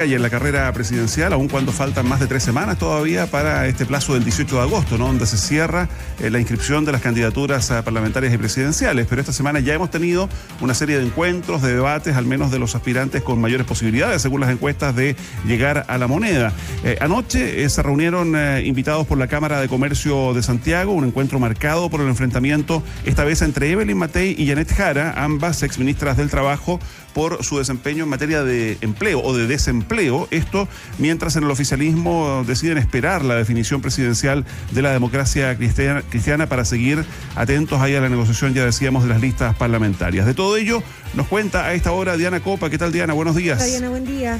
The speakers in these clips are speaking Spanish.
Y en la carrera presidencial, aun cuando faltan más de 3 semanas todavía para este plazo del 18 de agosto, ¿no? Donde se cierra la inscripción de las candidaturas parlamentarias y presidenciales. Pero esta semana ya hemos tenido una serie de encuentros, de debates, al menos de los aspirantes con mayores posibilidades, según las encuestas, de llegar a la moneda. Anoche se reunieron invitados por la Cámara de Comercio de Santiago, un encuentro marcado por el enfrentamiento, esta vez entre Evelyn Matei y Janet Jara, ambas exministras del Trabajo, por su desempeño en materia de empleo o de desempleo. Esto mientras en el oficialismo deciden esperar la definición presidencial de la democracia cristiana para seguir atentos ahí a la negociación, ya decíamos, de las listas parlamentarias. De todo ello nos cuenta a esta hora Diana Copa. ¿Qué tal, Diana? Buenos días. Hola, Diana, buen día.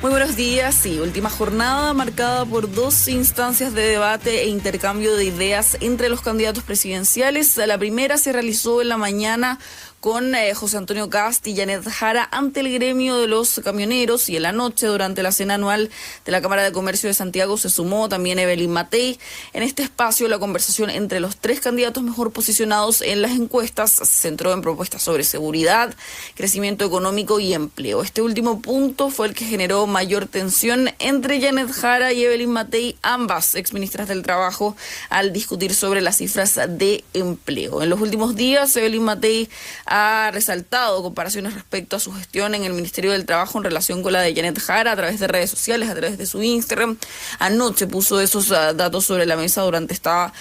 Muy buenos días. Sí, última jornada marcada por 2 instancias de debate e intercambio de ideas entre los candidatos presidenciales. La primera se realizó en la mañana con José Antonio Kast y Janet Jara ante el gremio de los camioneros, y en la noche, durante la cena anual de la Cámara de Comercio de Santiago, se sumó también Evelyn Matei. En este espacio, la conversación entre los 3 candidatos mejor posicionados en las encuestas se centró en propuestas sobre seguridad, crecimiento económico y empleo. Este último punto fue el que generó mayor tensión entre Janet Jara y Evelyn Matei, ambas exministras del Trabajo, al discutir sobre las cifras de empleo. En los últimos días, Evelyn Matei ha resaltado comparaciones respecto a su gestión en el Ministerio del Trabajo en relación con la de Janet Jara a través de redes sociales, a través de su Instagram. Anoche puso esos datos sobre la mesa durante esta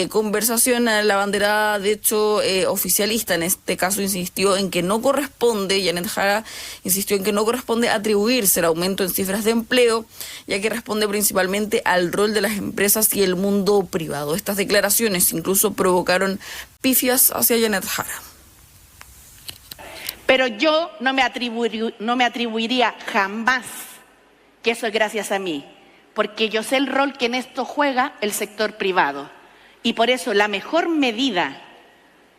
conversación. La banderada, de hecho, oficialista en este caso, insistió en que no corresponde, Janet Jara insistió en que no corresponde atribuirse el aumento en cifras de empleo, ya que responde principalmente al rol de las empresas y el mundo privado. Estas declaraciones incluso provocaron pifias hacia Janet Jara. Pero yo no me atribuiría jamás que eso es gracias a mí, porque yo sé el rol que en esto juega el sector privado. Y por eso la mejor medida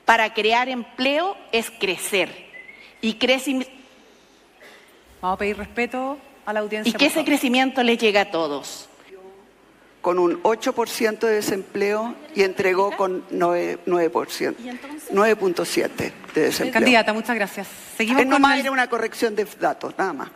para crear empleo es crecer. Vamos a pedir respeto a la audiencia. Y que ese crecimiento les llegue a todos. Con un 8% de desempleo y entregó con 9%, 9.7% de desempleo. Candidata, muchas gracias. Seguimos con nomás era una corrección de datos, nada más.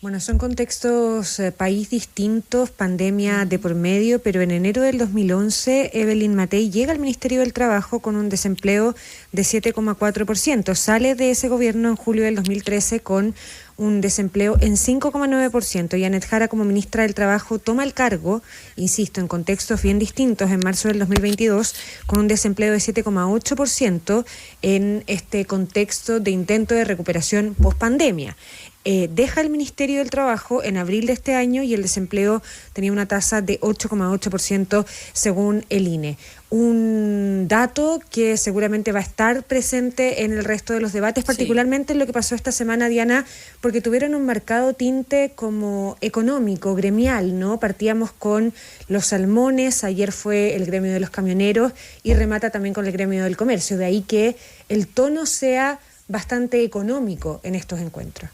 Bueno, son contextos país distintos, pandemia de por medio, pero en enero del 2011 Evelyn Matei llega al Ministerio del Trabajo con un desempleo de 7,4%. Sale de ese gobierno en julio del 2013 con un desempleo en 5,9%. Janet Jara, como ministra del Trabajo, toma el cargo, insisto, en contextos bien distintos, en marzo del 2022, con un desempleo de 7,8% en este contexto de intento de recuperación post-pandemia. Deja el Ministerio del Trabajo en abril de este año y el desempleo tenía una tasa de 8,8% según el INE. Un dato que seguramente va a estar presente en el resto de los debates, particularmente en lo que pasó esta semana, Diana, porque tuvieron un marcado tinte como económico, gremial, ¿no? Partíamos con los salmones, ayer fue el gremio de los camioneros y remata también con el gremio del comercio. De ahí que el tono sea bastante económico en estos encuentros.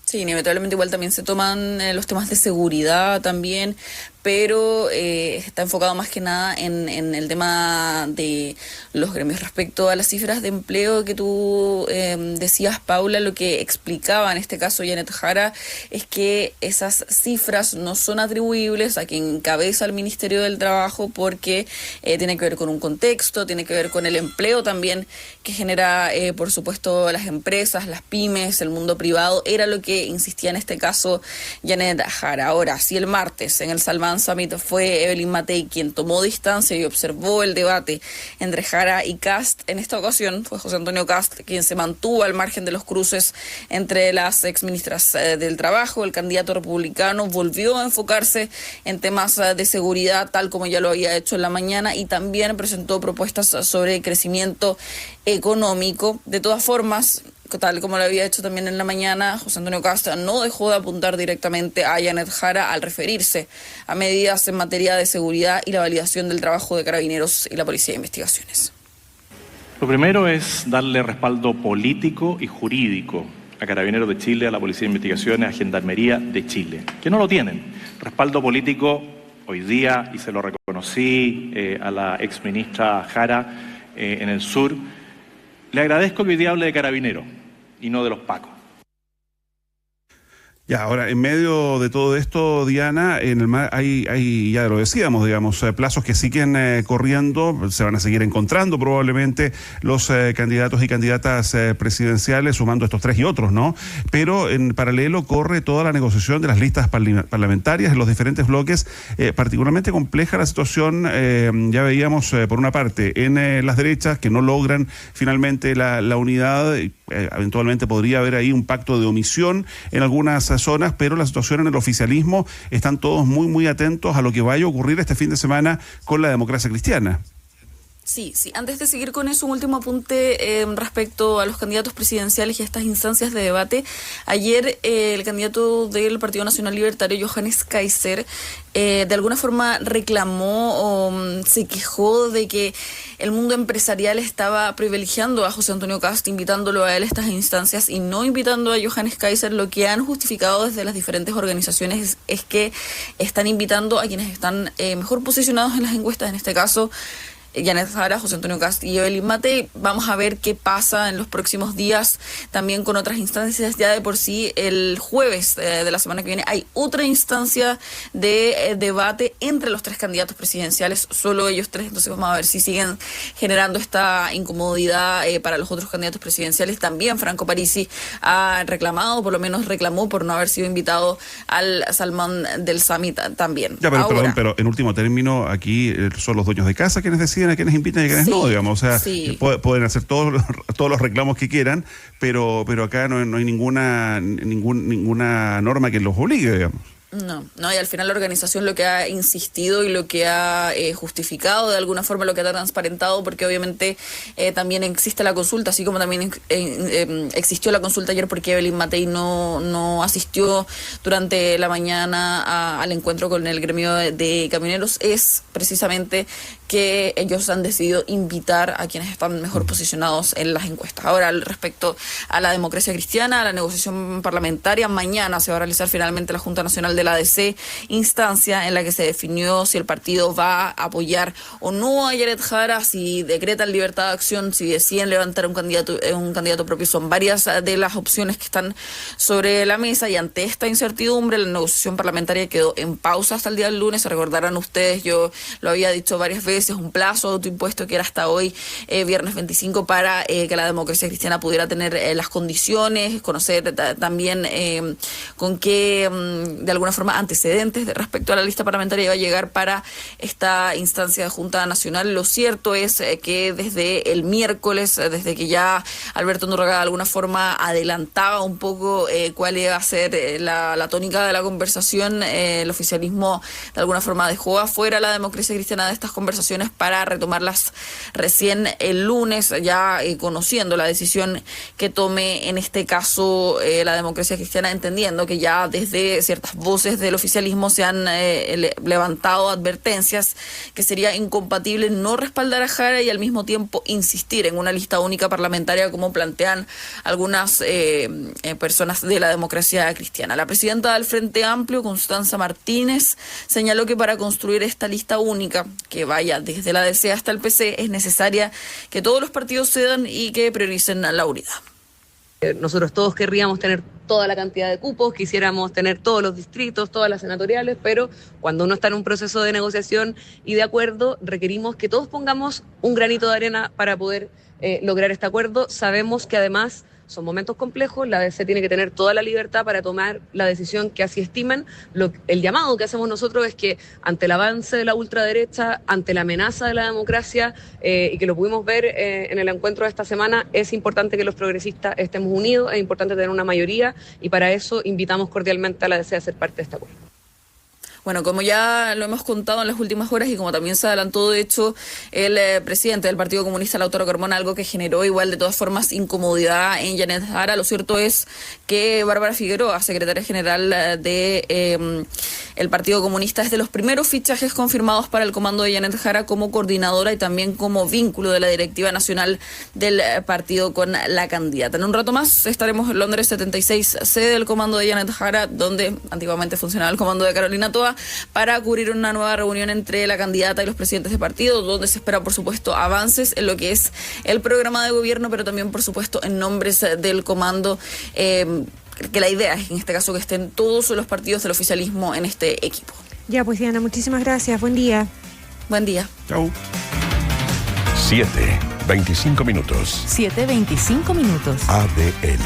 Sí, inevitablemente igual también se toman los temas de seguridad también, pero está enfocado más que nada en el tema de los gremios. Respecto a las cifras de empleo que tú decías, Paula, lo que explicaba en este caso Janet Jara es que esas cifras no son atribuibles a quien encabeza el Ministerio del Trabajo, porque tiene que ver con un contexto, tiene que ver con el empleo también que genera, por supuesto, las empresas, las pymes, el mundo privado. Era lo que insistía en este caso Janet Jara. Ahora, si el martes en el Salman Summit fue Evelyn Matei quien tomó distancia y observó el debate entre Jara y Kast, en esta ocasión fue José Antonio Kast quien se mantuvo al margen de los cruces entre las exministras del Trabajo. El candidato republicano volvió a enfocarse en temas de seguridad, tal como ya lo había hecho en la mañana, y también presentó propuestas sobre crecimiento económico. De todas formas, tal como lo había hecho también en la mañana, José Antonio Kast no dejó de apuntar directamente a Janet Jara al referirse a medidas en materia de seguridad y la validación del trabajo de Carabineros y la Policía de Investigaciones. Lo primero es darle respaldo político y jurídico a Carabineros de Chile, a la Policía de Investigaciones, a Gendarmería de Chile, que no lo tienen. Respaldo político hoy día, y se lo reconocí a la exministra Jara en el sur. Le agradezco que hoy día hable de Carabineros y no de los Pacos. Ya, ahora, en medio de todo esto, Diana, en el mar hay, ya lo decíamos, digamos, plazos que siguen corriendo, se van a seguir encontrando probablemente los candidatos y candidatas presidenciales, sumando estos 3 y otros, ¿no? Pero en paralelo corre toda la negociación de las listas parlamentarias en los diferentes bloques, particularmente compleja la situación, ya veíamos por una parte en las derechas que no logran finalmente la unidad, eventualmente podría haber ahí un pacto de omisión en algunas zonas, pero la situación en el oficialismo, están todos muy, muy atentos a lo que vaya a ocurrir este fin de semana con la democracia cristiana. Sí. Antes de seguir con eso, un último apunte respecto a los candidatos presidenciales y a estas instancias de debate. Ayer el candidato del Partido Nacional Libertario, Johannes Kaiser, de alguna forma reclamó o se quejó de que el mundo empresarial estaba privilegiando a José Antonio Kast, invitándolo a él a estas instancias y no invitando a Johannes Kaiser. Lo que han justificado desde las diferentes organizaciones es que están invitando a quienes están mejor posicionados en las encuestas, en este caso Janet Jara, José Antonio Kast y Evelyn Matei. Vamos a ver qué pasa en los próximos días también con otras instancias. Ya de por sí, el jueves de la semana que viene hay otra instancia de debate entre los 3 candidatos presidenciales, solo ellos 3, entonces vamos a ver si siguen generando esta incomodidad para los otros candidatos presidenciales. También Franco Parisi ha reclamado, por lo menos reclamó por no haber sido invitado al Salmón del Summit también. Ya, pero en último término, aquí son los dueños de casa quienes deciden a quienes invitan y a quienes no, digamos. O sea, pueden hacer todos los reclamos que quieran, pero acá no hay ninguna norma que los obligue, digamos. No, y al final la organización lo que ha insistido y lo que ha justificado de alguna forma, lo que ha transparentado, porque obviamente también existe la consulta, así como también existió la consulta ayer porque Evelyn Matei no asistió durante la mañana al encuentro con el gremio de camioneros, es precisamente que ellos han decidido invitar a quienes están mejor posicionados en las encuestas. Ahora, respecto a la democracia cristiana, a la negociación parlamentaria, mañana se va a realizar finalmente la Junta Nacional de la ADC, instancia en la que se definió si el partido va a apoyar o no a Janet Jara, si decretan libertad de acción, si deciden levantar un candidato propio. Son varias de las opciones que están sobre la mesa, y ante esta incertidumbre la negociación parlamentaria quedó en pausa hasta el día del lunes. Se recordarán ustedes, yo lo había dicho varias veces, un plazo de autoimpuesto que era hasta hoy, viernes 25, para que la democracia cristiana pudiera tener las condiciones, conocer también con qué, de alguna forma, antecedentes respecto a la lista parlamentaria iba a llegar para esta instancia de Junta Nacional. Lo cierto es que desde el miércoles, desde que ya Alberto Andurraga de alguna forma adelantaba un poco cuál iba a ser la tónica de la conversación, el oficialismo de alguna forma dejó afuera la democracia cristiana de estas conversaciones para retomarlas recién el lunes, ya conociendo la decisión que tome en este caso la democracia cristiana, entendiendo que ya desde ciertas voces del oficialismo se han levantado advertencias que sería incompatible no respaldar a Jara y al mismo tiempo insistir en una lista única parlamentaria como plantean algunas personas de la democracia cristiana. La presidenta del Frente Amplio, Constanza Martínez, señaló que para construir esta lista única que vaya desde la ADC hasta el PC es necesaria que todos los partidos cedan y que prioricen la unidad. Nosotros todos querríamos tener toda la cantidad de cupos, quisiéramos tener todos los distritos, todas las senatoriales, pero cuando uno está en un proceso de negociación y de acuerdo, requerimos que todos pongamos un granito de arena para poder lograr este acuerdo. Sabemos que además son momentos complejos, la ADC tiene que tener toda la libertad para tomar la decisión que así estimen. El llamado que hacemos nosotros es que ante el avance de la ultraderecha, ante la amenaza de la democracia, y que lo pudimos ver en el encuentro de esta semana, es importante que los progresistas estemos unidos, es importante tener una mayoría, y para eso invitamos cordialmente a la ADC a ser parte de este acuerdo. Bueno, como ya lo hemos contado en las últimas horas y como también se adelantó, de hecho, el presidente del Partido Comunista, Lautaro Carmona, algo que generó igual de todas formas incomodidad en Janet Jara. Lo cierto es que Bárbara Figueroa, secretaria general de el Partido Comunista, es de los primeros fichajes confirmados para el comando de Janet Jara como coordinadora y también como vínculo de la directiva nacional del partido con la candidata. En un rato más estaremos en Londres 76, sede del comando de Janet Jara, donde antiguamente funcionaba el comando de Carolina Toa, para cubrir una nueva reunión entre la candidata y los presidentes de partido, donde se espera, por supuesto, avances en lo que es el programa de gobierno, pero también, por supuesto, en nombres del comando, que la idea es en este caso que estén todos los partidos del oficialismo en este equipo. Ya, pues Diana, muchísimas gracias. Buen día. Buen día. Chau. 7:25 minutos. 7:25 minutos. ADN.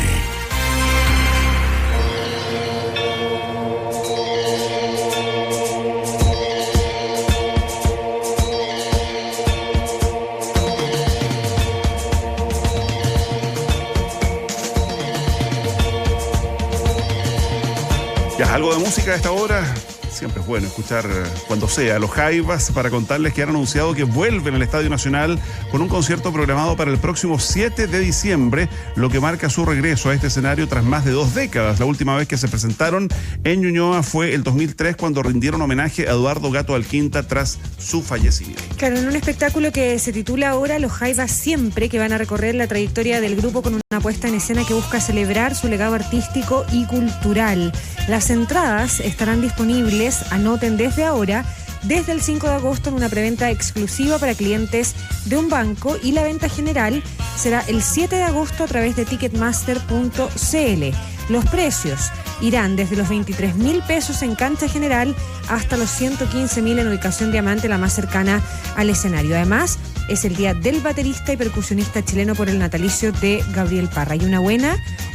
Ya, algo de música a esta hora. Siempre es bueno escuchar cuando sea los Jaivas para contarles que han anunciado que vuelven al Estadio Nacional con un concierto programado para el próximo 7 de diciembre, lo que marca su regreso a este escenario tras más de 2 décadas. La última vez que se presentaron en Ñuñoa fue el 2003, cuando rindieron homenaje a Eduardo Gato Alquinta tras su fallecimiento. Claro, en un espectáculo que se titula ahora Los Jaivas Siempre, que van a recorrer la trayectoria del grupo con una puesta en escena que busca celebrar su legado artístico y cultural. Las entradas estarán disponibles, anoten desde ahora, desde el 5 de agosto en una preventa exclusiva para clientes de un banco, y la venta general será el 7 de agosto a través de ticketmaster.cl. Los precios irán desde los 23.000 pesos en cancha general hasta los 115.000 en ubicación Diamante, la más cercana al escenario. Además, es el día del baterista y percusionista chileno por el natalicio de Gabriel Parra. Y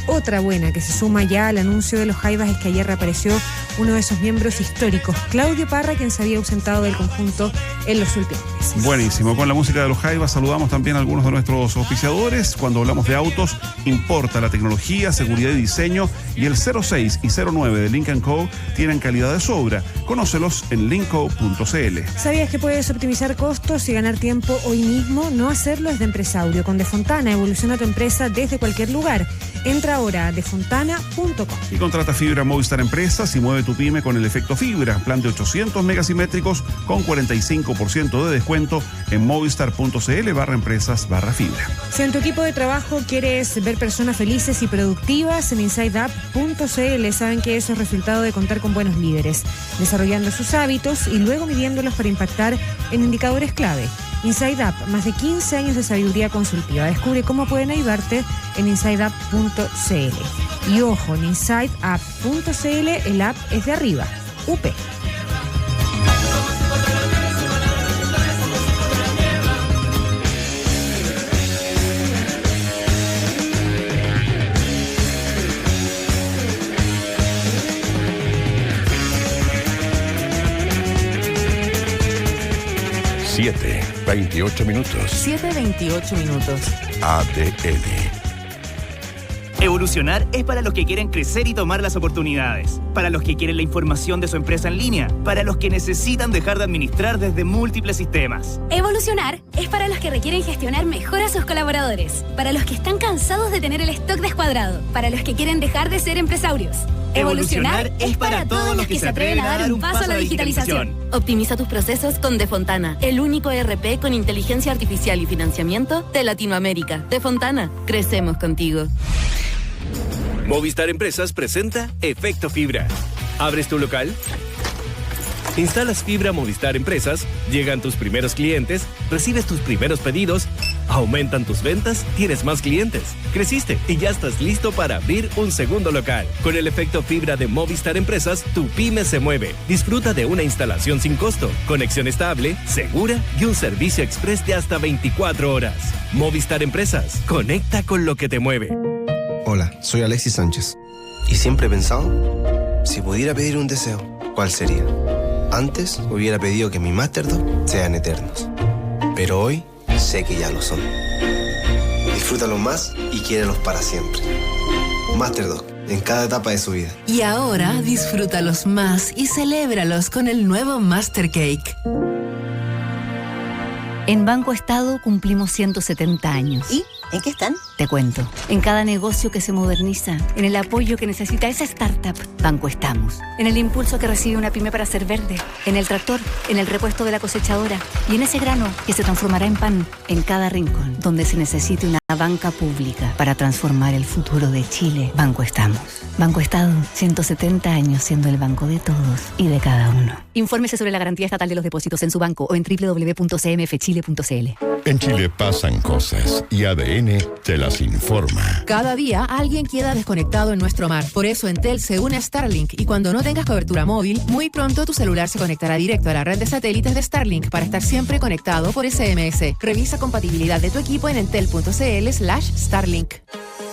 otra buena que se suma ya al anuncio de los Jaivas es que ayer reapareció uno de esos miembros históricos, Claudio Parra, quien se había ausentado del conjunto en los últimos meses. Buenísimo. Con la música de los Jaivas saludamos también a algunos de nuestros auspiciadores. Cuando hablamos de autos, importa la tecnología, seguridad y diseño, y el 06 y 09 de Lynk & Co. tienen calidad de sobra. Conócelos en linkco.cl. ¿Sabías que puedes optimizar costos y ganar tiempo hoy mismo? No hacerlo es de Empresaurio. Con Defontana evoluciona tu empresa desde cualquier lugar. Entra ahora a defontana.com. Y contrata fibra Movistar Empresas y mueve tu pyme con el efecto fibra. Plan de 800 megasimétricos con 45% de descuento en movistar.cl/empresas/fibra. Si en tu equipo de trabajo quieres ver personas felices y productivas, en InsideUp.cl saben que eso es resultado de contar con buenos líderes, desarrollando sus hábitos y luego midiéndolos para impactar en indicadores clave. InsideUp, más de 15 años de sabiduría consultiva. Descubre cómo pueden ayudarte en InsideUp.cl. Y ojo, en InsideUp.cl el app es de arriba, UP. Siete, 28 minutos. 7:28 minutos. ADN. Evolucionar es para los que quieren crecer y tomar las oportunidades, para los que quieren la información de su empresa en línea, para los que necesitan dejar de administrar desde múltiples sistemas. Evolucionar es para los que requieren gestionar mejor a sus colaboradores, para los que están cansados de tener el stock descuadrado, para los que quieren dejar de ser empresarios. Evolucionar es para todos los que se atreven a dar un paso a la digitalización. Optimiza tus procesos con Defontana, el único ERP con inteligencia artificial y financiamiento de Latinoamérica. Defontana, crecemos contigo. Movistar Empresas presenta Efecto Fibra. ¿Abres tu local? Instalas fibra Movistar Empresas, llegan tus primeros clientes, recibes tus primeros pedidos, aumentan tus ventas, tienes más clientes, creciste y ya estás listo para abrir un segundo local. Con el efecto fibra de Movistar Empresas, tu pyme se mueve. Disfruta de una instalación sin costo, conexión estable, segura y un servicio express de hasta 24 horas. Movistar Empresas, conecta con lo que te mueve. Hola, soy Alexis Sánchez. Y siempre he pensado, si pudiera pedir un deseo, ¿cuál sería? Antes hubiera pedido que mis Masterdogs sean eternos. Pero hoy sé que ya lo son. Disfrútalos más y quiérelos para siempre. Masterdog, en cada etapa de su vida. Y ahora disfrútalos más y celébralos con el nuevo Master Cake. En Banco Estado cumplimos 170 años. ¿Y en qué están? Te cuento. En cada negocio que se moderniza, en el apoyo que necesita esa startup, Banco estamos. En el impulso que recibe una pyme para ser verde, en el tractor, en el repuesto de la cosechadora y en ese grano que se transformará en pan, en cada rincón donde se necesite una banca pública para transformar el futuro de Chile. Banco estamos. Banco Estado, 170 años siendo el banco de todos y de cada uno. Infórmese sobre la garantía estatal de los depósitos en su banco o en www.cmfchile.cl. En Chile pasan cosas y ADN te la las informa. Cada día alguien queda desconectado en nuestro mar. Por eso Entel se une a Starlink y cuando no tengas cobertura móvil, muy pronto tu celular se conectará directo a la red de satélites de Starlink para estar siempre conectado por SMS. Revisa compatibilidad de tu equipo en entel.cl/Starlink.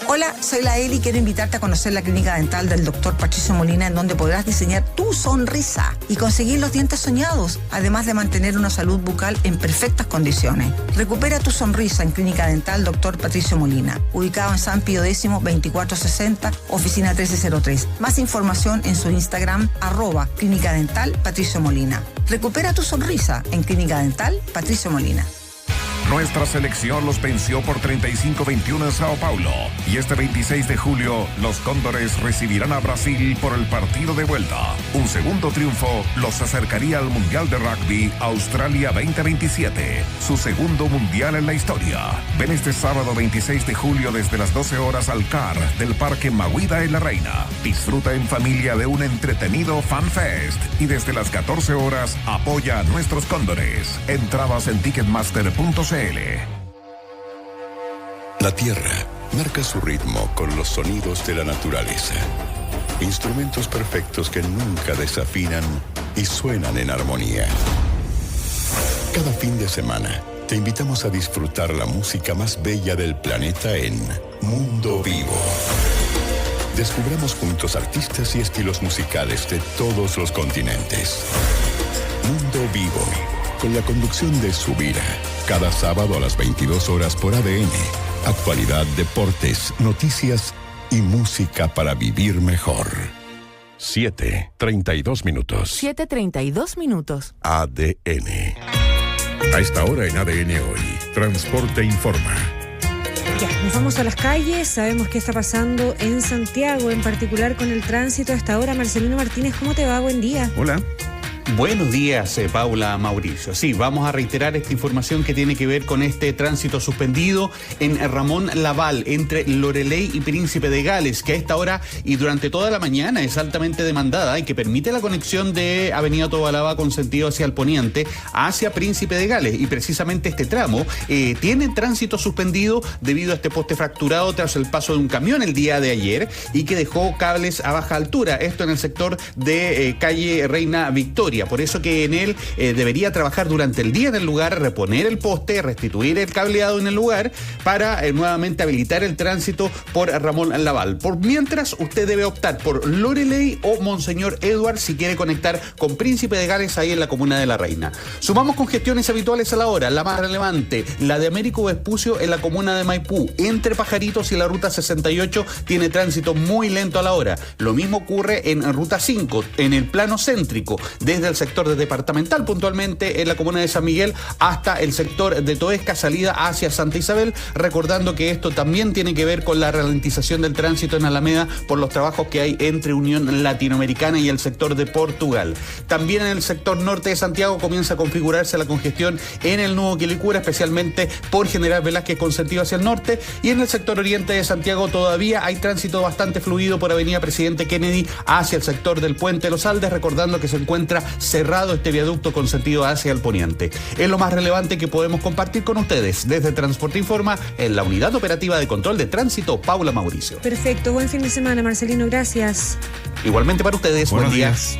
Hola, soy la Eli y quiero invitarte a conocer la clínica dental del Dr. Patricio Molina, en donde podrás diseñar tu sonrisa y conseguir los dientes soñados, además de mantener una salud bucal en perfectas condiciones. Recupera tu sonrisa en Clínica Dental Dr. Patricio Molina, ubicado en San Pío X, 2460, oficina 1303. Más información en su Instagram, @Clínica Dental Patricio Molina. Recupera tu sonrisa en Clínica Dental Patricio Molina. Nuestra selección los venció por 35-21 en Sao Paulo. Y este 26 de julio, los Cóndores recibirán a Brasil por el partido de vuelta. Un segundo triunfo los acercaría al Mundial de Rugby Australia 2027, su segundo mundial en la historia. Ven este sábado 26 de julio desde las 12 horas al CAR del Parque Mahuida en La Reina. Disfruta en familia de un entretenido Fan Fest. Y desde las 14 horas apoya a nuestros Cóndores. Entradas en Ticketmaster.cl. La tierra marca su ritmo con los sonidos de la naturaleza. Instrumentos perfectos que nunca desafinan y suenan en armonía. Cada fin de semana te invitamos a disfrutar la música más bella del planeta en Mundo Vivo. Descubramos juntos artistas y estilos musicales de todos los continentes. Mundo Vivo, con la conducción de Subira. Cada sábado a las 22 horas por ADN. Actualidad, deportes, noticias y música para vivir mejor. 7:32 minutos. 7:32 minutos. ADN. A esta hora en ADN Hoy, Transporte Informa. Ya, nos vamos a las calles. Sabemos qué está pasando en Santiago, en particular con el tránsito. Hasta ahora, Marcelino Martínez, ¿cómo te va? Buen día. Hola. Buenos días, Paula, Mauricio. Sí, vamos a reiterar esta información que tiene que ver con este tránsito suspendido en Ramón Lavalle, entre Loreley y Príncipe de Gales, que a esta hora y durante toda la mañana es altamente demandada y que permite la conexión de Avenida Tobalaba con sentido hacia el poniente, hacia Príncipe de Gales. Y precisamente este tramo tiene tránsito suspendido debido a este poste fracturado tras el paso de un camión el día de ayer y que dejó cables a baja altura. Esto en el sector de calle Reina Victoria. Por eso que en él debería trabajar durante el día en el lugar, reponer el poste, restituir el cableado en el lugar para nuevamente habilitar el tránsito por Ramón Lavalle. Por mientras, usted debe optar por Loreley o Monseñor Edward si quiere conectar con Príncipe de Gales ahí en la comuna de La Reina. Sumamos congestiones habituales a la hora. La más relevante, la de Américo Vespucio en la comuna de Maipú. Entre Pajaritos y la ruta 68 tiene tránsito muy lento a la hora. Lo mismo ocurre en ruta 5, en el plano céntrico, desde el sector de Departamental, puntualmente en la comuna de San Miguel, hasta el sector de Toesca, salida hacia Santa Isabel, recordando que esto también tiene que ver con la ralentización del tránsito en Alameda por los trabajos que hay entre Unión Latinoamericana y el sector de Portugal. También en el sector norte de Santiago comienza a configurarse la congestión en el nudo Quilicura, especialmente por General Velázquez con sentido hacia el norte, y en el sector oriente de Santiago todavía hay tránsito bastante fluido por Avenida Presidente Kennedy hacia el sector del Puente Los Aldes, recordando que se encuentra cerrado este viaducto con sentido hacia el poniente. Es lo más relevante que podemos compartir con ustedes desde Transporte Informa en la Unidad Operativa de Control de Tránsito, Paula Mauricio. Perfecto, buen fin de semana, Marcelino, gracias. Igualmente para ustedes, buen día. Días.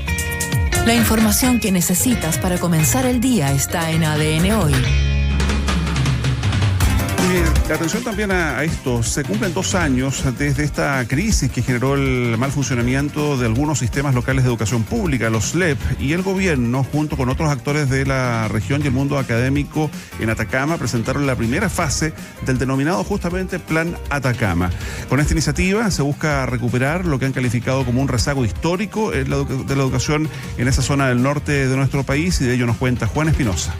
La información que necesitas para comenzar el día está en ADN Hoy. Atención también a esto. Se cumplen 2 años desde esta crisis que generó el mal funcionamiento de algunos sistemas locales de educación pública, los SLEP, y el gobierno, junto con otros actores de la región y el mundo académico en Atacama, presentaron la primera fase del denominado justamente Plan Atacama. Con esta iniciativa se busca recuperar lo que han calificado como un rezago histórico de la educación en esa zona del norte de nuestro país, y de ello nos cuenta Juan Espinosa.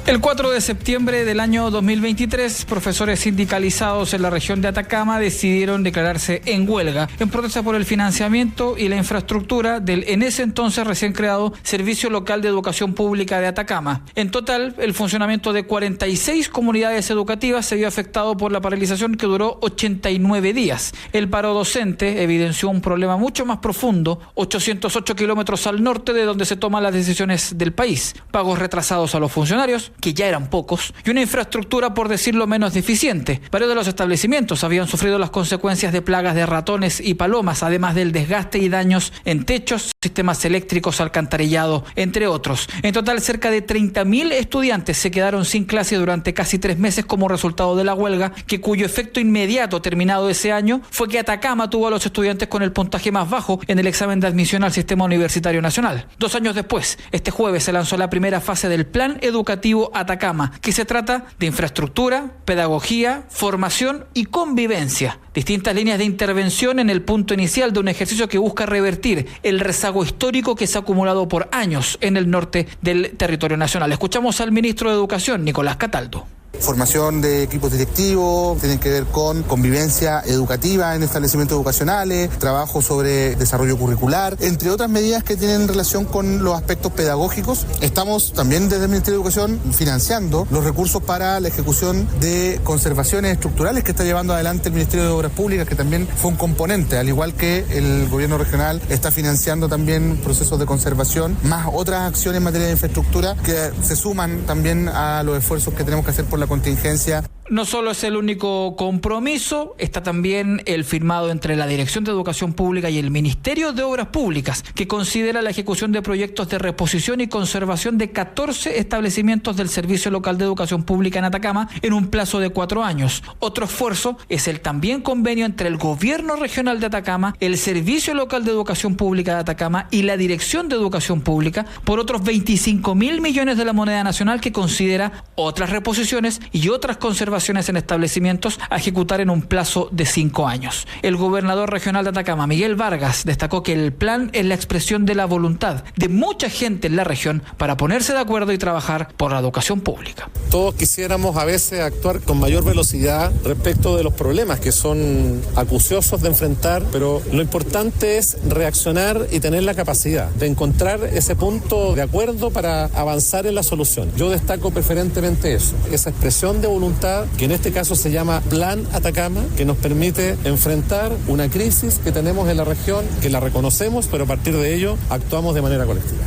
El 4 de septiembre del año 2023, profesores sindicalizados en la región de Atacama decidieron declararse en huelga en protesta por el financiamiento y la infraestructura del en ese entonces recién creado Servicio Local de Educación Pública de Atacama. En total, el funcionamiento de 46 comunidades educativas se vio afectado por la paralización que duró 89 días. El paro docente evidenció un problema mucho más profundo, 808 kilómetros al norte de donde se toman las decisiones del país. Pagos retrasados a los funcionarios, que ya eran pocos, y una infraestructura, por decirlo menos, deficiente. Varios de los establecimientos habían sufrido las consecuencias de plagas de ratones y palomas, además del desgaste y daños en techos, sistemas eléctricos, alcantarillado, entre otros. En total, cerca de 30.000 estudiantes se quedaron sin clase durante casi 3 meses como resultado de la huelga, cuyo efecto inmediato terminado ese año fue que Atacama tuvo a los estudiantes con el puntaje más bajo en el examen de admisión al Sistema Universitario Nacional. 2 años después, este jueves se lanzó la primera fase del Plan Educativo Atacama, que se trata de infraestructura, pedagogía, formación y convivencia. Distintas líneas de intervención en el punto inicial de un ejercicio que busca revertir el rezago histórico que se ha acumulado por años en el norte del territorio nacional. Escuchamos al ministro de Educación, Nicolás Cataldo. Formación de equipos directivos, tienen que ver con convivencia educativa en establecimientos educacionales, trabajo sobre desarrollo curricular, entre otras medidas que tienen relación con los aspectos pedagógicos. Estamos también desde el Ministerio de Educación financiando los recursos para la ejecución de conservaciones estructurales que está llevando adelante el Ministerio de Obras Públicas, que también fue un componente, al igual que el gobierno regional está financiando también procesos de conservación, más otras acciones en materia de infraestructura que se suman también a los esfuerzos que tenemos que hacer por la contingencia. No solo es el único compromiso, está también el firmado entre la Dirección de Educación Pública y el Ministerio de Obras Públicas, que considera la ejecución de proyectos de reposición y conservación de 14 establecimientos del Servicio Local de Educación Pública en Atacama en un plazo de 4 años. Otro esfuerzo es el también convenio entre el Gobierno Regional de Atacama, el Servicio Local de Educación Pública de Atacama y la Dirección de Educación Pública por otros 25.000 millones de la moneda nacional, que considera otras reposiciones y otras conservaciones en establecimientos a ejecutar en un plazo de 5 años. El gobernador regional de Atacama, Miguel Vargas, destacó que el plan es la expresión de la voluntad de mucha gente en la región para ponerse de acuerdo y trabajar por la educación pública. Todos quisiéramos a veces actuar con mayor velocidad respecto de los problemas que son acuciosos de enfrentar, pero lo importante es reaccionar y tener la capacidad de encontrar ese punto de acuerdo para avanzar en la solución. Yo destaco preferentemente eso, esa expresión de voluntad, que en este caso se llama Plan Atacama, que nos permite enfrentar una crisis que tenemos en la región, que la reconocemos, pero a partir de ello actuamos de manera colectiva.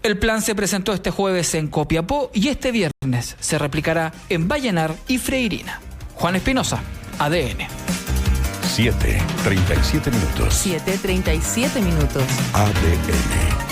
El plan se presentó este jueves en Copiapó y este viernes se replicará en Vallenar y Freirina. Juan Espinosa, ADN. 7:37 minutos. 7:37 minutos. ADN.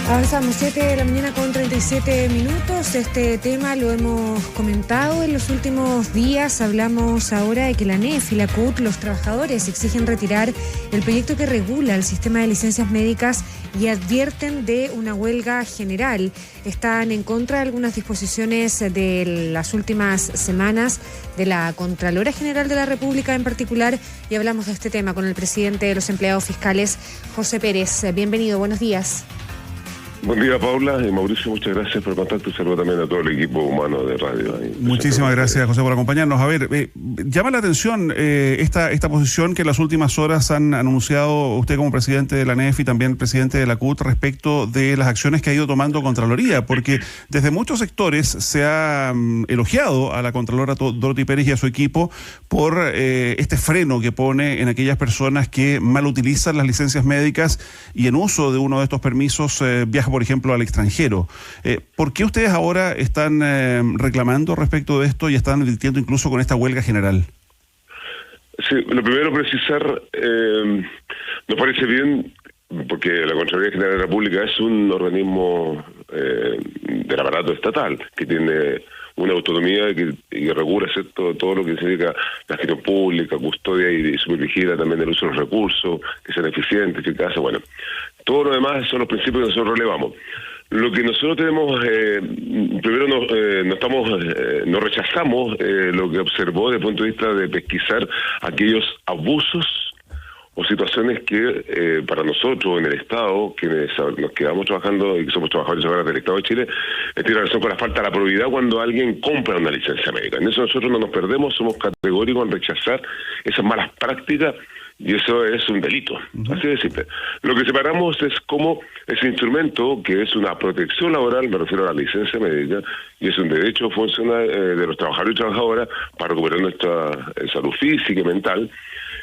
Avanzamos, 7 de la mañana con 37 minutos. Este tema lo hemos comentado en los últimos días. Hablamos ahora de que la ANEF y la CUT, los trabajadores, exigen retirar el proyecto que regula el sistema de licencias médicas y advierten de una huelga general. Están en contra de algunas disposiciones de las últimas semanas de la Contralora General de la República en particular, y hablamos de este tema con el presidente de los empleados fiscales, José Pérez. Bienvenido, buenos días. Buen día, Paula y Mauricio, muchas gracias por el contacto y saludo también a todo el equipo humano de radio. Muchísimas gracias, José, por acompañarnos. A ver, llama la atención esta posición que en las últimas horas han anunciado usted como presidente de la ANEF y también el presidente de la CUT respecto de las acciones que ha ido tomando Contraloría, porque desde muchos sectores se ha elogiado a la Contralora Dorothy Pérez y a su equipo por este freno que pone en aquellas personas que mal utilizan las licencias médicas y en uso de uno de estos permisos viajan, por ejemplo, al extranjero. ¿Por qué ustedes ahora están reclamando respecto de esto y están advirtiendo incluso con esta huelga general? Sí, lo primero precisar, nos parece bien, porque la Contraloría General de la República es un organismo del aparato estatal que tiene una autonomía y regula, ¿cierto?, todo lo que significa la gestión pública, custodia y supervigila también del uso de los recursos, que sean eficientes, eficaces. Bueno, todo lo demás son los principios que nosotros relevamos. Lo que nosotros tenemos, primero no rechazamos lo que observó desde el punto de vista de pesquisar aquellos abusos o situaciones que para nosotros en el Estado, quienes nos quedamos trabajando y que somos trabajadores ahora del Estado de Chile, tiene relación con la falta de la probidad cuando alguien compra una licencia médica. En eso nosotros no nos perdemos, somos categóricos en rechazar esas malas prácticas y eso es un delito, así de simple. Lo que separamos es cómo ese instrumento, que es una protección laboral, me refiero a la licencia médica, y es un derecho funcional de los trabajadores y trabajadoras para recuperar nuestra salud física y mental,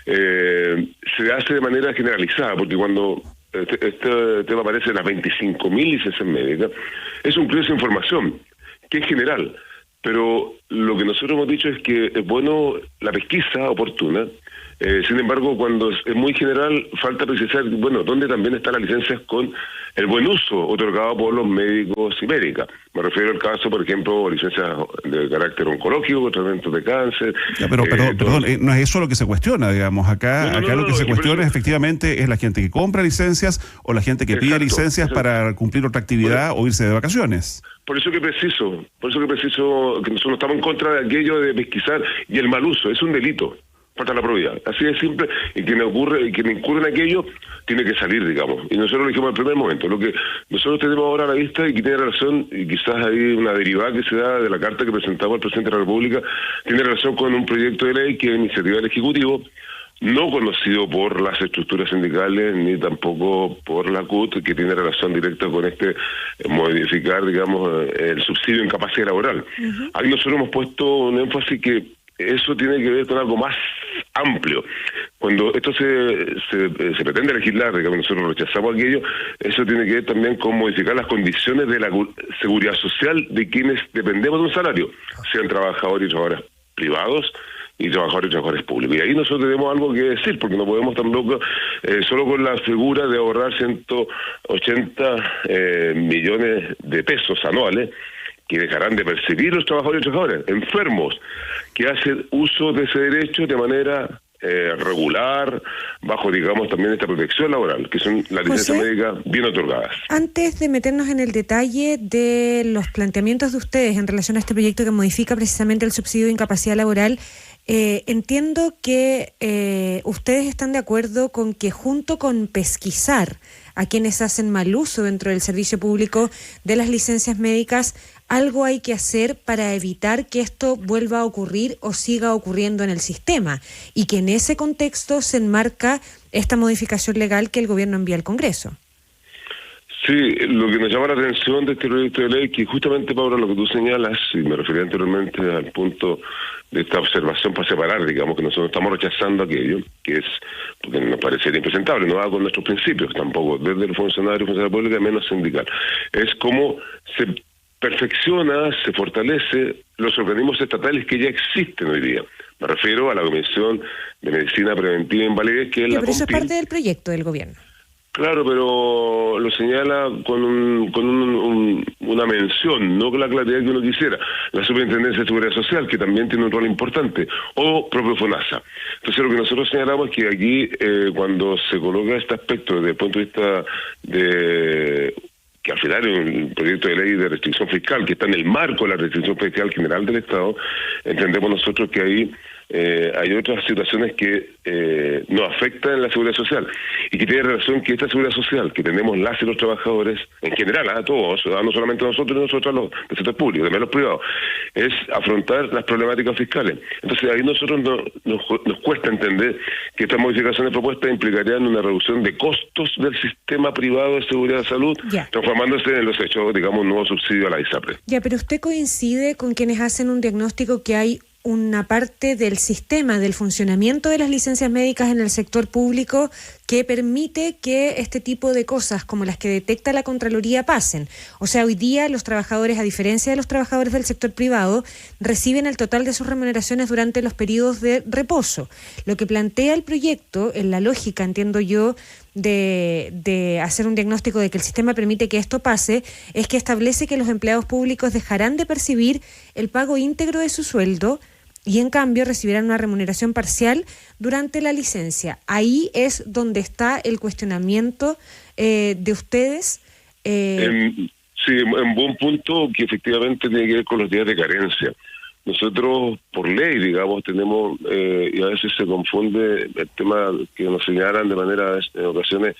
se hace de manera generalizada, porque cuando este tema aparece en las 25.000 licencias médicas, es un proceso de información que es general, pero lo que nosotros hemos dicho es que es bueno la pesquisa oportuna. Sin embargo, cuando es muy general, falta precisar, bueno, dónde también están las licencias con el buen uso otorgado por los médicos y médicas. Me refiero al caso, por ejemplo, licencias de carácter oncológico, tratamientos de cáncer. Ya, pero perdón, no es eso lo que se cuestiona, digamos. Acá lo que se cuestiona efectivamente es la gente que compra licencias o la gente que pide licencias para cumplir otra actividad o irse de vacaciones. Por eso que preciso que nosotros estamos en contra de aquello de pesquisar y el mal uso. Es un delito. Falta la probidad. Así de simple, y quien incurre en aquello tiene que salir, digamos. Y nosotros lo dijimos al primer momento. Lo que nosotros tenemos ahora a la vista y que tiene relación, y quizás hay una derivada que se da de la carta que presentamos al presidente de la República, tiene relación con un proyecto de ley que es iniciativa del Ejecutivo, no conocido por las estructuras sindicales ni tampoco por la CUT, que tiene relación directa con modificar, digamos, el subsidio en capacidad laboral. Ahí nosotros hemos puesto un énfasis que eso tiene que ver con algo más amplio. Cuando esto se pretende legislar, digamos, nosotros rechazamos aquello, eso tiene que ver también con modificar las condiciones de la seguridad social de quienes dependemos de un salario, sean trabajadores y trabajadoras privados y trabajadores públicos. Y ahí nosotros tenemos algo que decir, porque no podemos tampoco, solo con la figura de ahorrar 180 millones de pesos anuales, que dejarán de percibir los trabajadores y trabajadoras enfermos que hacen uso de ese derecho de manera regular, bajo, digamos, también esta protección laboral, que son las licencias médicas bien otorgadas. Antes de meternos en el detalle de los planteamientos de ustedes en relación a este proyecto que modifica precisamente el subsidio de incapacidad laboral, entiendo que ustedes están de acuerdo con que junto con pesquisar a quienes hacen mal uso dentro del servicio público de las licencias médicas, algo hay que hacer para evitar que esto vuelva a ocurrir o siga ocurriendo en el sistema, y que en ese contexto se enmarca esta modificación legal que el gobierno envía al Congreso. Sí, lo que nos llama la atención de este proyecto de ley, que justamente, Paula, lo que tú señalas, y me refería anteriormente al punto de esta observación para separar, digamos, que nosotros estamos rechazando aquello, que es, porque nos parecería impresentable, no va con nuestros principios tampoco, desde el funcionario público, menos sindical. Es como se perfecciona, se fortalece los organismos estatales que ya existen hoy día. Me refiero a la Comisión de Medicina Preventiva e Invalidez, que es la pero eso es parte del proyecto del gobierno. Claro, pero lo señala con una mención, no con la claridad que uno quisiera. La Superintendencia de Seguridad Social, que también tiene un rol importante, o propio FONASA. Entonces, lo que nosotros señalamos es que aquí, cuando se coloca este aspecto desde el punto de vista de que al final es un proyecto de ley de restricción fiscal, que está en el marco de la restricción fiscal general del Estado, entendemos nosotros que ahí hay otras situaciones que nos afectan la seguridad social y que tiene relación que esta seguridad social que tenemos las y los trabajadores en general, a todos, no solamente nosotros y nosotros los del sector público, también los privados, es afrontar las problemáticas fiscales. Entonces ahí nosotros nos cuesta entender que estas modificaciones propuestas implicarían una reducción de costos del sistema privado de seguridad de salud, transformándose en los hechos, digamos, un nuevo subsidio a la ISAPRE. Ya, pero usted coincide con quienes hacen un diagnóstico que hay una parte del sistema, del funcionamiento de las licencias médicas en el sector público que permite que este tipo de cosas como las que detecta la Contraloría pasen. O sea, hoy día los trabajadores, a diferencia de los trabajadores del sector privado, reciben el total de sus remuneraciones durante los periodos de reposo. Lo que plantea el proyecto, en la lógica, entiendo yo, de hacer un diagnóstico de que el sistema permite que esto pase, es que establece que los empleados públicos dejarán de percibir el pago íntegro de su sueldo y en cambio recibirán una remuneración parcial durante la licencia. Ahí es donde está el cuestionamiento de ustedes. Sí, en buen punto, que efectivamente tiene que ver con los días de carencia. Nosotros, por ley, digamos, tenemos, y a veces se confunde el tema que nos señalan de manera, en ocasiones,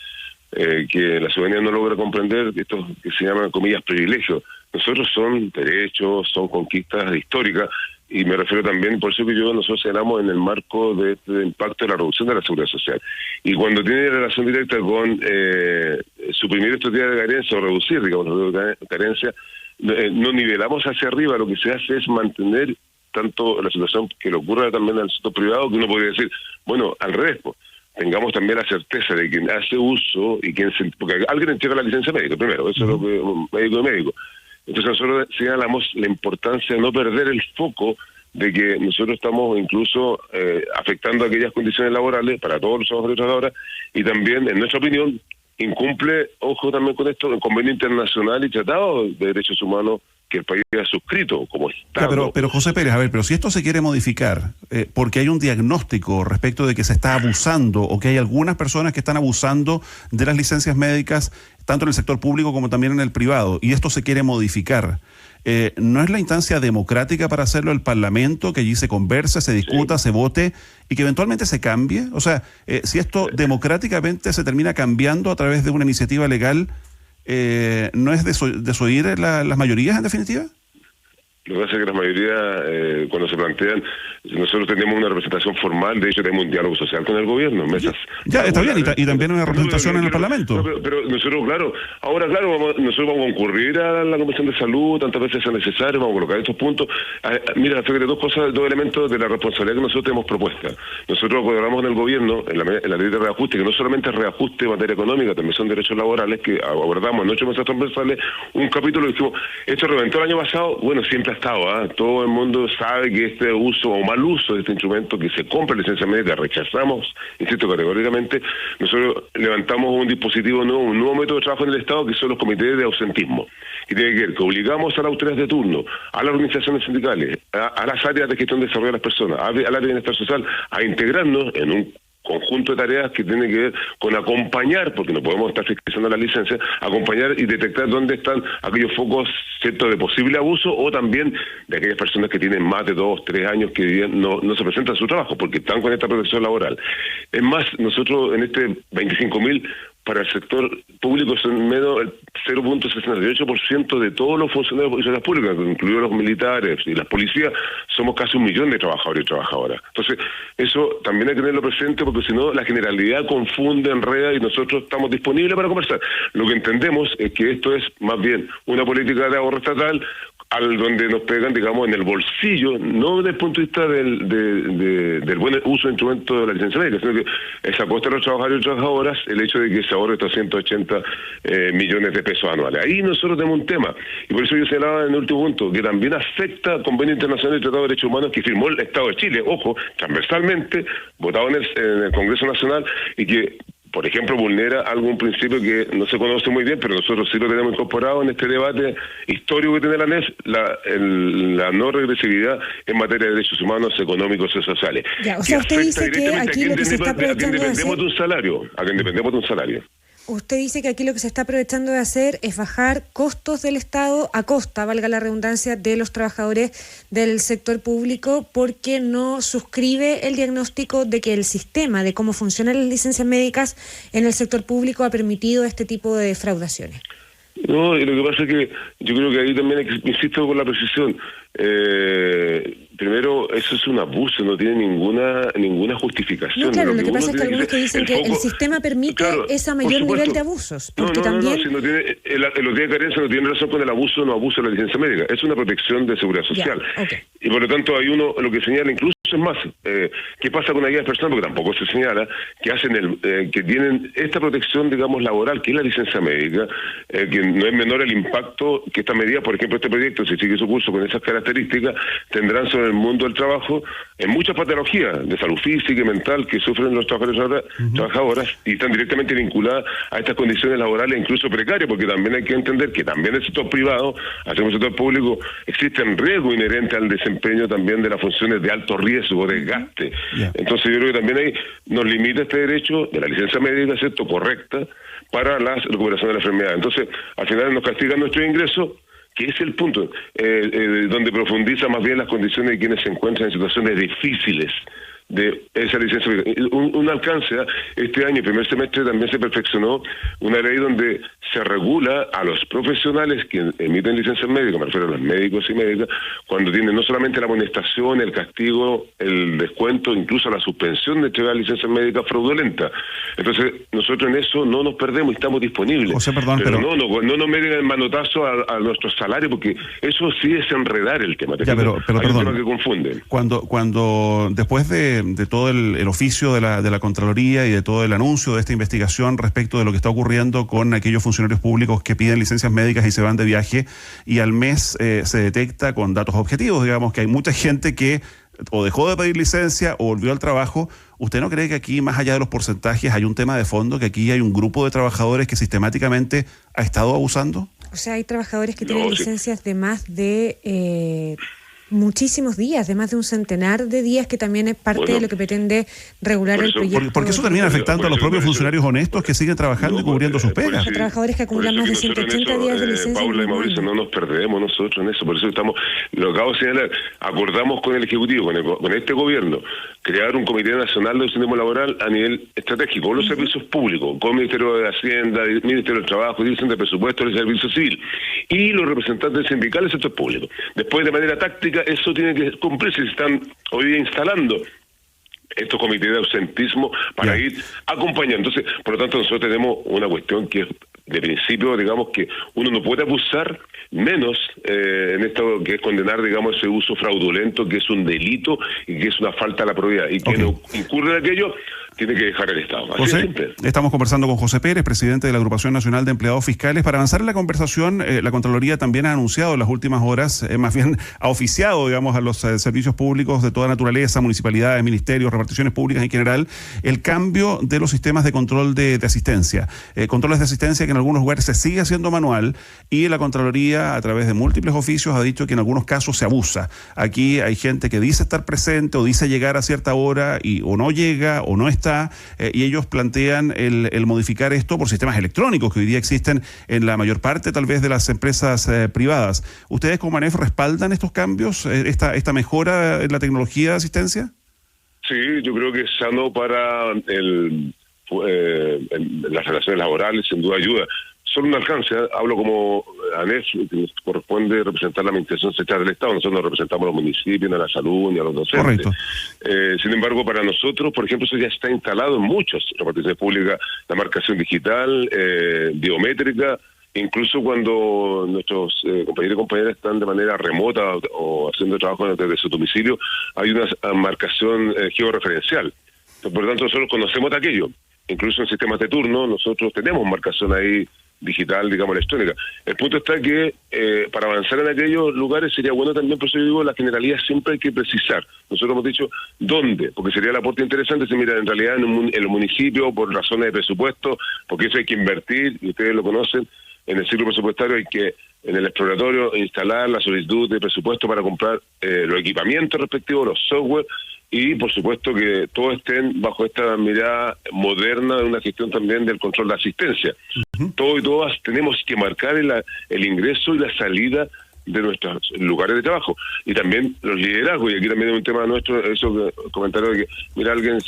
que la ciudadanía no logra comprender, estos que se llaman, comillas, privilegios. Nosotros son derechos, son conquistas históricas, y me refiero también, por eso que nosotros señalamos en el marco de este impacto de la reducción de la seguridad social. Y cuando tiene relación directa con suprimir estos días de carencia o reducir, digamos, los días de carencia, no nivelamos hacia arriba, lo que se hace es mantener tanto la situación que le ocurre también al sector privado, que uno podría decir, bueno, al revés, tengamos también la certeza de quien hace uso y porque alguien entrega la licencia médica primero, eso es lo que médico de médico. Entonces nosotros señalamos la importancia de no perder el foco de que nosotros estamos incluso afectando aquellas condiciones laborales para todos los trabajadores y trabajadoras, y también, en nuestra opinión, incumple, ojo también con esto, el convenio internacional y tratado de derechos humanos que el país ha suscrito como Estado. Pero José Pérez, a ver, pero si esto se quiere modificar, porque hay un diagnóstico respecto de que se está abusando o que hay algunas personas que están abusando de las licencias médicas, tanto en el sector público como también en el privado, y esto se quiere modificar, ¿no es la instancia democrática para hacerlo el Parlamento, que allí se converse, se discuta, se vote y que eventualmente se cambie? O sea, si esto democráticamente se termina cambiando a través de una iniciativa legal, ¿no es desoír las mayorías en definitiva? Lo que pasa es que las mayorías, cuando se plantean, nosotros tenemos una representación formal, de hecho tenemos un diálogo social con el gobierno, mesas. Ya, está bien, y también una representación en el Parlamento. Pero nosotros, claro, nosotros vamos a concurrir a la Comisión de Salud, tantas veces sea necesario, vamos a colocar estos puntos. Mira, fíjate, dos elementos de la responsabilidad que nosotros tenemos propuesta. Nosotros colaboramos en el gobierno, en la ley de reajuste, que no solamente es reajuste en materia económica, también son derechos laborales, que abordamos en 8 mesas transversales, un capítulo que dijimos, esto reventó el año pasado, bueno, siempre ha estado, todo el mundo sabe que este uso o mal uso de este instrumento, que se compra licencia médica, rechazamos, insisto, categóricamente. Nosotros levantamos un dispositivo nuevo, un nuevo método de trabajo en el Estado, que son los comités de ausentismo, que tiene que ver que obligamos a las autoridades de turno, a las organizaciones sindicales, a las áreas de gestión de desarrollo de las personas, al área de bienestar social, a integrarnos en un conjunto de tareas que tienen que ver con acompañar, porque no podemos estar fiscalizando la licencia, acompañar y detectar dónde están aquellos focos, ¿cierto?, de posible abuso, o también de aquellas personas que tienen más de 2, 3 años que no se presentan a su trabajo porque están con esta protección laboral. Es más, nosotros en este 25.000 para el sector público son menos el 0.68% de todos los funcionarios y funcionarias públicas, incluidos los militares y las policías, somos casi 1 millón de trabajadores y trabajadoras. Entonces, eso también hay que tenerlo presente, porque si no, la generalidad confunde, enreda, y nosotros estamos disponibles para conversar. Lo que entendemos es que esto es más bien una política de ahorro estatal, al donde nos pegan, digamos, en el bolsillo, no desde el punto de vista del buen uso de instrumentos de la licencia médica, sino que es a costa de los trabajadores y trabajadoras el hecho de que se ahorre estos 180 millones de pesos anuales. Ahí nosotros tenemos un tema, y por eso yo señalaba en el último punto, que también afecta al Convenio Internacional y Tratado de Derechos Humanos que firmó el Estado de Chile, ojo, transversalmente, votado en el Congreso Nacional, y que, por ejemplo, vulnera algún principio que no se conoce muy bien, pero nosotros sí lo tenemos incorporado en este debate histórico que tiene la ANEF, la no regresividad en materia de derechos humanos, económicos y sociales. Ya, o sea, usted dice que aquí lo que se está aprovechando de hacer... a quien dependemos de un salario. Usted dice que aquí lo que se está aprovechando de hacer es bajar costos del Estado a costa, valga la redundancia, de los trabajadores del sector público, porque no suscribe el diagnóstico de que el sistema de cómo funcionan las licencias médicas en el sector público ha permitido este tipo de defraudaciones. No, y lo que pasa es que yo creo que ahí también insisto con la precisión. Primero, eso es un abuso, no tiene ninguna justificación. No, claro, lo que pasa es que algunos que dicen que el sistema permite ese mayor nivel de abusos. Porque también... si no tiene, los días de carencia no tiene razón con el abuso o no abuso de la licencia médica. Es una protección de seguridad social. Ya, okay. Y por lo tanto hay uno, lo que señala incluso, es más, ¿qué pasa con aquellas personas? Porque tampoco se señala que hacen que tienen esta protección, digamos, laboral, que es la licencia médica, que no es menor el impacto que esta medida, por ejemplo, este proyecto, si sigue su curso con esas características, tendrán sobre el mundo del trabajo en muchas patologías de salud física y mental que sufren los trabajadores y trabajadoras, y están directamente vinculadas a estas condiciones laborales, incluso precarias, porque también hay que entender que también en el sector privado, así como en el sector público, existen riesgos inherentes al desempeño también de las funciones de alto riesgo, desgaste. Entonces yo creo que también ahí nos limita este derecho de la licencia médica, ¿cierto?, correcta, para la recuperación de la enfermedad. Entonces, al final nos castigan nuestros ingresos, que es el punto, donde profundiza más bien las condiciones de quienes se encuentran en situaciones difíciles de esa licencia médica. Un alcance, este año, el primer semestre, también se perfeccionó una ley donde se regula a los profesionales que emiten licencias médicas, me refiero a los médicos y médicas, cuando tienen no solamente la amonestación, el castigo, el descuento, incluso la suspensión de entregar licencias médicas fraudulentas. Entonces, nosotros en eso no nos perdemos y estamos disponibles. José, perdón, pero no nos meten el manotazo a nuestro salario, porque eso sí es enredar el tema. Ya, pero hay perdón, un tema que confunde. Cuando después de de todo el oficio de la Contraloría y de todo el anuncio de esta investigación respecto de lo que está ocurriendo con aquellos funcionarios públicos que piden licencias médicas y se van de viaje, y al mes se detecta con datos objetivos, digamos, que hay mucha gente que o dejó de pedir licencia o volvió al trabajo? ¿Usted no cree que aquí, más allá de los porcentajes, hay un tema de fondo, que aquí hay un grupo de trabajadores que sistemáticamente ha estado abusando? O sea, hay trabajadores que tienen licencias de más de muchísimos días, de más de un centenar de días, que también es parte de lo que pretende regular el proyecto. Porque eso termina afectando a los propios funcionarios honestos que siguen trabajando y cubriendo sus pegas. Hay trabajadores que acumulan más de 180 días de licencia. Paula y Mauricio, no nos perdemos nosotros en eso, por eso estamos, lo acabo de señalar, acordamos con el Ejecutivo, con este gobierno, crear un Comité Nacional de Docentes Laboral a nivel estratégico, con los servicios públicos, con el Ministerio de Hacienda, el Ministerio del Trabajo, Dirección de Presupuesto, el Servicio Civil, y los representantes sindicales del sector público. Después, de manera táctica, eso tiene que cumplirse. Se están hoy día instalando estos comités de ausentismo para ir acompañando. Entonces, por lo tanto, nosotros tenemos una cuestión que es de principio, digamos, que uno no puede abusar, menos en esto que es condenar, digamos, ese uso fraudulento, que es un delito y que es una falta a la probidad, y que no incurre en aquello, tiene que dejar el Estado. Así José, es simple. Estamos conversando con José Pérez, presidente de la Agrupación Nacional de Empleados Fiscales. Para avanzar en la conversación, la Contraloría también ha anunciado en las últimas horas, más bien ha oficiado, digamos, a los servicios públicos de toda naturaleza, municipalidades, ministerios, reparticiones públicas en general, el cambio de los sistemas de control de asistencia. Controles de asistencia que en algunos lugares se sigue haciendo manual, y la Contraloría, a través de múltiples oficios, ha dicho que en algunos casos se abusa. Aquí hay gente que dice estar presente o dice llegar a cierta hora y o no llega o no está, y ellos plantean el modificar esto por sistemas electrónicos que hoy día existen en la mayor parte, tal vez, de las empresas privadas. ¿Ustedes como ANEF respaldan estos cambios, esta mejora en la tecnología de asistencia? Sí, yo creo que es sano para las relaciones laborales, sin duda ayuda. Solo un alcance, hablo como ANEF, que nos corresponde representar la administración central del Estado. Nosotros no representamos a los municipios, ni a la salud, ni a los docentes. Correcto. Sin embargo, para nosotros, por ejemplo, eso ya está instalado en muchas reparticiones públicas, la marcación digital, biométrica, incluso cuando nuestros compañeros y compañeras están de manera remota o haciendo trabajo desde su domicilio, hay una marcación georreferencial. Por lo tanto, nosotros conocemos de aquello. Incluso en sistemas de turno, nosotros tenemos marcación ahí digital, digamos, electrónica. El punto está que para avanzar en aquellos lugares sería bueno también, por eso yo digo, la generalidad siempre hay que precisar. Nosotros hemos dicho dónde, porque sería el aporte interesante si mira, en realidad en el municipio, por razones de presupuesto, porque eso hay que invertir, y ustedes lo conocen, en el ciclo presupuestario hay que, en el exploratorio, instalar la solicitud de presupuesto para comprar los equipamientos respectivos, los software, y por supuesto que todos estén bajo esta mirada moderna de una gestión también del control de asistencia. Todos y todas tenemos que marcar el ingreso y la salida de nuestros lugares de trabajo, y también los liderazgos, y aquí también es un tema nuestro, eso comentario de que, mira, alguien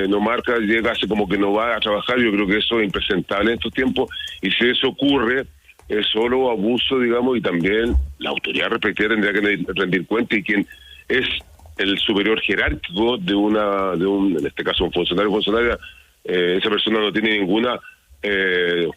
no marca, llega, hace como que no va a trabajar. Yo creo que eso es impresentable en estos tiempos, y si eso ocurre, es solo abuso, digamos, y también la autoridad respectiva tendría que rendir cuenta, y quien es el superior jerárquico de un en este caso un funcionario o funcionaria, esa persona no tiene ninguna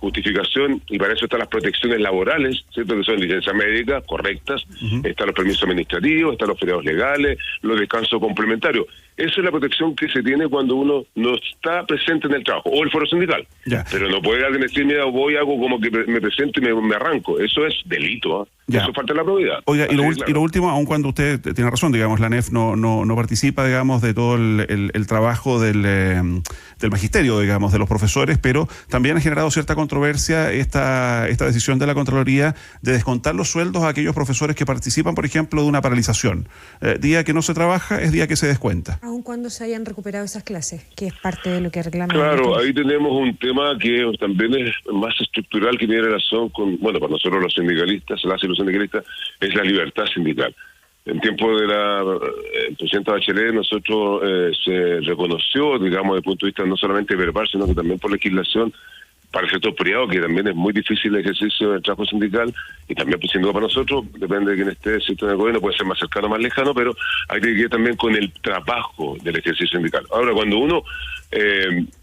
justificación, y para eso están las protecciones laborales, ¿cierto? Que son licencias médicas correctas, están los permisos administrativos, están los feriados legales, los descansos complementarios. Esa es la protección que se tiene cuando uno no está presente en el trabajo, o el foro sindical. Pero no puede alguien decir, mira, hago como que me presento y me arranco. Eso es delito, eso falta la probidad. Oiga, y lo último, aun cuando usted tiene razón, digamos, la ANEF no participa, digamos, de todo el trabajo del magisterio, digamos, de los profesores, pero también ha generado cierta controversia esta decisión de la Contraloría de descontar los sueldos a aquellos profesores que participan, por ejemplo, de una paralización. Día que no se trabaja es día que se descuenta. Aun cuando se hayan recuperado esas clases, que es parte de lo que reclama. Claro, ahí tenemos un tema que también es más estructural, que tiene relación con, bueno, para nosotros los sindicalistas, los sindicalistas, es la libertad sindical. En tiempo de la presidenta Bachelet, nosotros se reconoció, digamos, desde el punto de vista no solamente verbal, sino que también por legislación, para el sector privado, que también es muy difícil el ejercicio del trabajo sindical, y también, pues, sin duda, para nosotros, depende de quién esté, si está en el gobierno, puede ser más cercano o más lejano, pero hay que ir también con el trabajo del ejercicio sindical. Ahora, cuando uno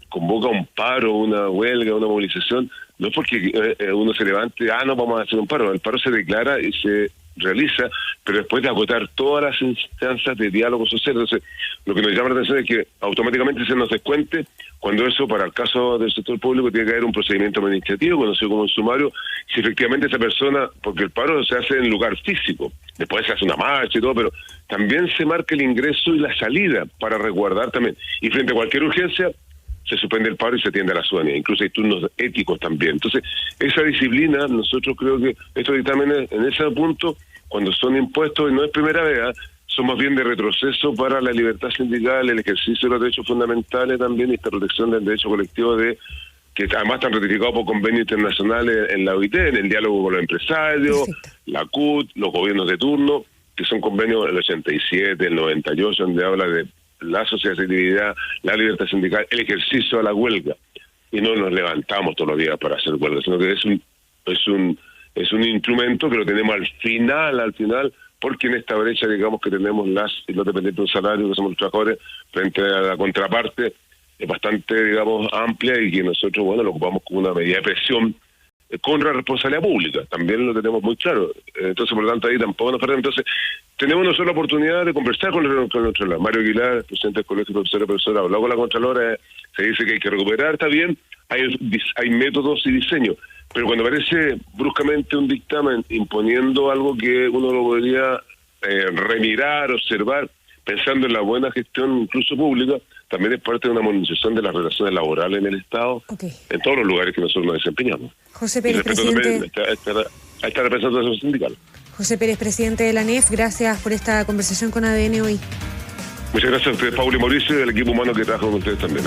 convoca un paro, una huelga, una movilización, no es porque uno se levante, no vamos a hacer un paro. El paro se declara y se realiza, pero después de agotar todas las instancias de diálogo social. Entonces, lo que nos llama la atención es que automáticamente se nos descuente cuando eso, para el caso del sector público, tiene que haber un procedimiento administrativo conocido como un sumario, si efectivamente esa persona, porque el paro se hace en lugar físico, después se hace una marcha y todo, pero también se marca el ingreso y la salida para resguardar también. Y frente a cualquier urgencia, se suspende el paro y se atiende a la ciudadanía. Incluso hay turnos éticos también. Entonces, esa disciplina, nosotros creo que estos dictámenes en ese punto, cuando son impuestos, y no es primera vez, son más bien de retroceso para la libertad sindical, el ejercicio de los derechos fundamentales también, y esta protección del derecho colectivo que además están ratificados por convenios internacionales en la OIT, en el diálogo con los empresarios, la CUT, los gobiernos de turno, que son convenios del 87, el 98, donde habla de la asociatividad, la libertad sindical, el ejercicio a la huelga. Y no nos levantamos todos los días para hacer huelga, sino que es un instrumento que lo tenemos al final, porque en esta brecha, digamos, que tenemos los dependientes de un salario, que somos los trabajadores, frente a la contraparte, es bastante, digamos, amplia, y que nosotros, bueno, lo ocupamos como una medida de presión con la responsabilidad pública, también lo tenemos muy claro. Entonces, por lo tanto, ahí tampoco nos perdemos. Entonces, tenemos nosotros la oportunidad de conversar con el Contralor. Mario Aguilar, presidente del Colegio de Profesores y Profesoras, habló con la Contralora, se dice que hay que recuperar, está bien, hay métodos y diseños, pero cuando aparece bruscamente un dictamen imponiendo algo que uno lo podría remirar, observar, pensando en la buena gestión incluso pública, también es parte de una modernización de las relaciones laborales en el Estado, en todos los lugares que nosotros nos desempeñamos. José Pérez, presidente. A esta representación sindical. José Pérez, presidente de la ANEF, gracias por esta conversación con ADN hoy. Muchas gracias a ustedes, Paula y Mauricio, y al equipo humano que trabaja con ustedes también.